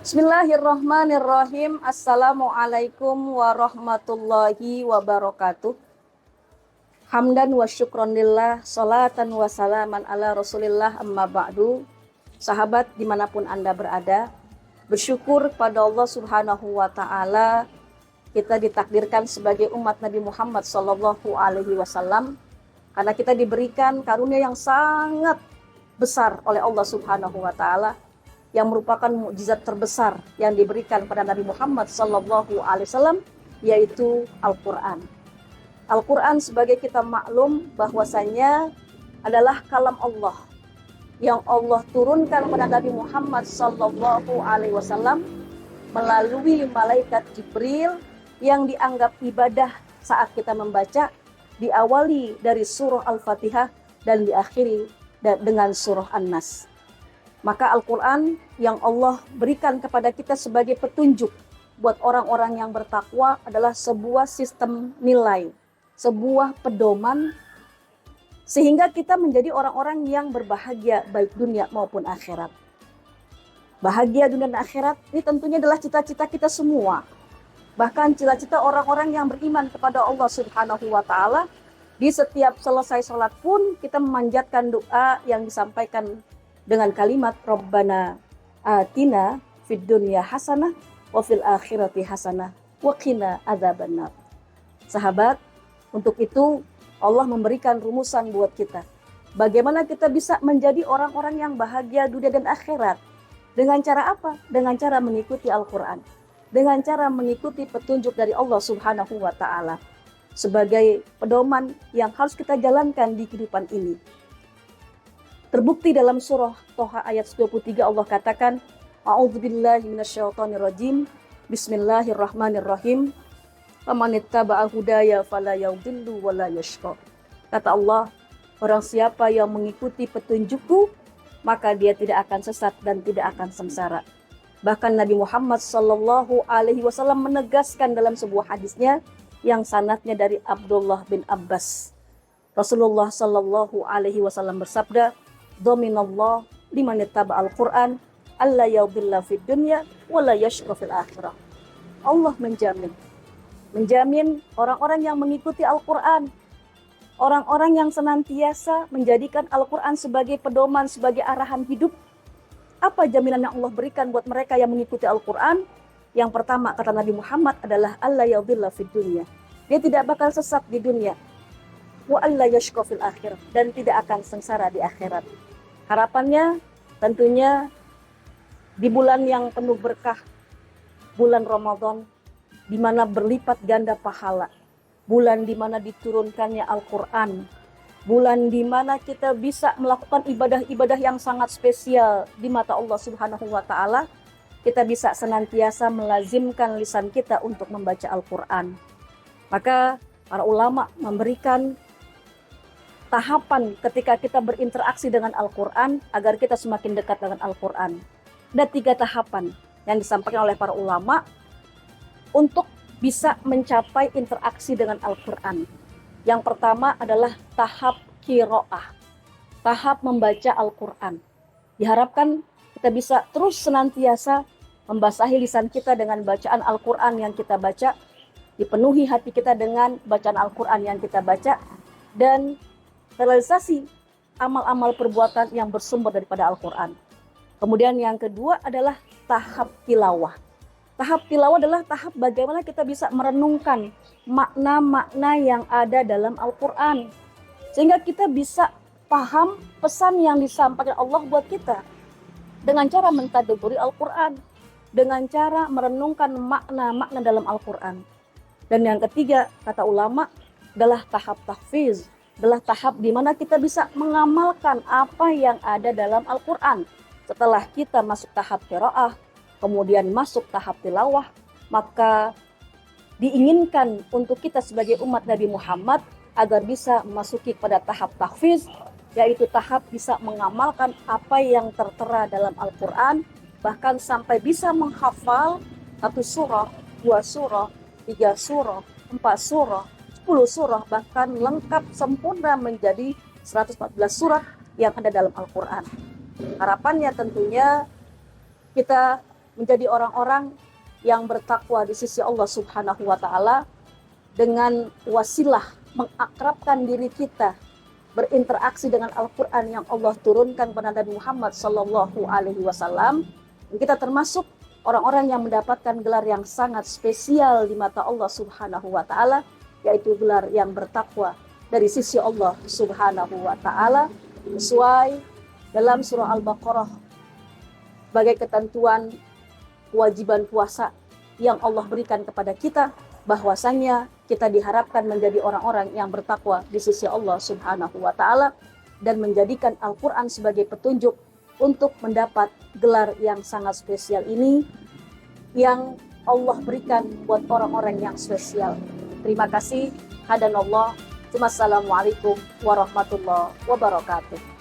Bismillahirrahmanirrahim. Assalamualaikum warahmatullahi wabarakatuh. Hamdan wa syukronillah, salatan wa salaman ala rasulillah, amma ba'du. Sahabat dimanapun Anda berada, bersyukur kepada Allah subhanahu wa ta'ala, kita ditakdirkan sebagai umat Nabi Muhammad sallallahu alaihi wasallam, karena kita diberikan karunia yang sangat besar oleh Allah subhanahu wa ta'ala, yang merupakan mukjizat terbesar yang diberikan pada Nabi Muhammad sallallahu alaihi wasallam, yaitu Al-Qur'an. Al-Qur'an sebagai kita maklum bahwasanya adalah kalam Allah yang Allah turunkan kepada Nabi Muhammad sallallahu alaihi wasallam melalui malaikat Jibril, yang dianggap ibadah saat kita membaca, diawali dari surah Al-Fatihah dan diakhiri dengan surah An-Nas. Maka Al-Quran yang Allah berikan kepada kita sebagai petunjuk buat orang-orang yang bertakwa adalah sebuah sistem nilai, sebuah pedoman, sehingga kita menjadi orang-orang yang berbahagia baik dunia maupun akhirat. Bahagia dunia dan akhirat ini tentunya adalah cita-cita kita semua. Bahkan cita-cita orang-orang yang beriman kepada Allah subhanahu wa ta'ala. Di setiap selesai sholat pun kita memanjatkan doa yang disampaikan dengan kalimat Rabbana atina fid dunya hasanah wa fil akhirati hasanah wa qina adzabannar. Sahabat, untuk itu Allah memberikan rumusan buat kita. Bagaimana kita bisa menjadi orang-orang yang bahagia dunia dan akhirat? Dengan cara apa? Dengan cara mengikuti Al-Quran. Dengan cara mengikuti petunjuk dari Allah subhanahu wa ta'ala sebagai pedoman yang harus kita jalankan di kehidupan ini. Terbukti dalam surah Toha ayat 23, Allah katakan, A'udzubillahi minasyaitonirrajim, Bismillahirrahmanirrahim, Famanittaba'a hudaya fala yadhillu wa la yashqa. Kata Allah, orang siapa yang mengikuti petunjukku, maka dia tidak akan sesat dan tidak akan sengsara. Bahkan Nabi Muhammad sallallahu alaihi wasallam menegaskan dalam sebuah hadisnya yang sanadnya dari Abdullah bin Abbas. Rasulullah sallallahu alaihi wasallam bersabda, Dominallah liman ittaba'al Qur'an alla yadhilla fid dunya wa la yashqa fil akhirah. Allah menjamin orang-orang yang mengikuti Al-Qur'an, orang-orang yang senantiasa menjadikan Al-Qur'an sebagai pedoman, sebagai arahan hidup. Apa jaminan yang Allah berikan buat mereka yang mengikuti Al-Qur'an? Yang pertama, kata Nabi Muhammad, adalah alla yadhilla fid dunya. Dia tidak bakal sesat di dunia. Wa alla yashqa fil akhirah, dan tidak akan sengsara di akhirat. Harapannya tentunya di bulan yang penuh berkah, bulan Ramadan, di mana berlipat ganda pahala, bulan di mana diturunkannya Al-Quran, bulan di mana kita bisa melakukan ibadah-ibadah yang sangat spesial di mata Allah subhanahu wa ta'ala, kita bisa senantiasa melazimkan lisan kita untuk membaca Al-Quran. Maka para ulama memberikan tahapan ketika kita berinteraksi dengan Al-Quran agar kita semakin dekat dengan Al-Quran. Ada 3 tahapan yang disampaikan oleh para ulama untuk bisa mencapai interaksi dengan Al-Quran. Yang pertama adalah tahap qiraah, tahap membaca Al-Quran. Diharapkan kita bisa terus senantiasa membasahi lisan kita dengan bacaan Al-Quran yang kita baca, dipenuhi hati kita dengan bacaan Al-Quran yang kita baca, dan realisasi amal-amal perbuatan yang bersumber daripada Al-Quran. Kemudian yang kedua adalah tahap tilawah. Tahap tilawah adalah tahap bagaimana kita bisa merenungkan makna-makna yang ada dalam Al-Quran, sehingga kita bisa paham pesan yang disampaikan Allah buat kita dengan cara mentadabburi Al-Quran, dengan cara merenungkan makna-makna dalam Al-Quran. Dan yang ketiga, kata ulama, adalah tahap tahfiz, adalah tahap di mana kita bisa mengamalkan apa yang ada dalam Al-Quran. Setelah kita masuk tahap qiraah, kemudian masuk tahap tilawah, maka diinginkan untuk kita sebagai umat Nabi Muhammad agar bisa memasuki pada tahap tahfiz, yaitu tahap bisa mengamalkan apa yang tertera dalam Al-Quran, bahkan sampai bisa menghafal 1 surah, 2 surah, 3 surah, 4 surah, 10 surah, bahkan lengkap sempurna menjadi 114 surah yang ada dalam Al-Quran. Harapannya tentunya kita menjadi orang-orang yang bertakwa di sisi Allah Subhanahu wa Ta'ala, dengan wasilah mengakrabkan diri kita berinteraksi dengan Al-Quran yang Allah turunkan kepada Nabi Muhammad Sallallahu Alaihi Wasallam. Kita termasuk orang-orang yang mendapatkan gelar yang sangat spesial di mata Allah Subhanahu wa Ta'ala, yaitu gelar yang bertakwa dari sisi Allah Subhanahu wa Ta'ala, sesuai dalam surah Al-Baqarah sebagai ketentuan kewajiban puasa yang Allah berikan kepada kita, bahwasannya kita diharapkan menjadi orang-orang yang bertakwa di sisi Allah Subhanahu wa Ta'ala dan menjadikan Al-Quran sebagai petunjuk untuk mendapat gelar yang sangat spesial ini yang Allah berikan buat orang-orang yang spesial. Terima kasih. Hadanallah. Wassalamualaikum warahmatullahi wabarakatuh.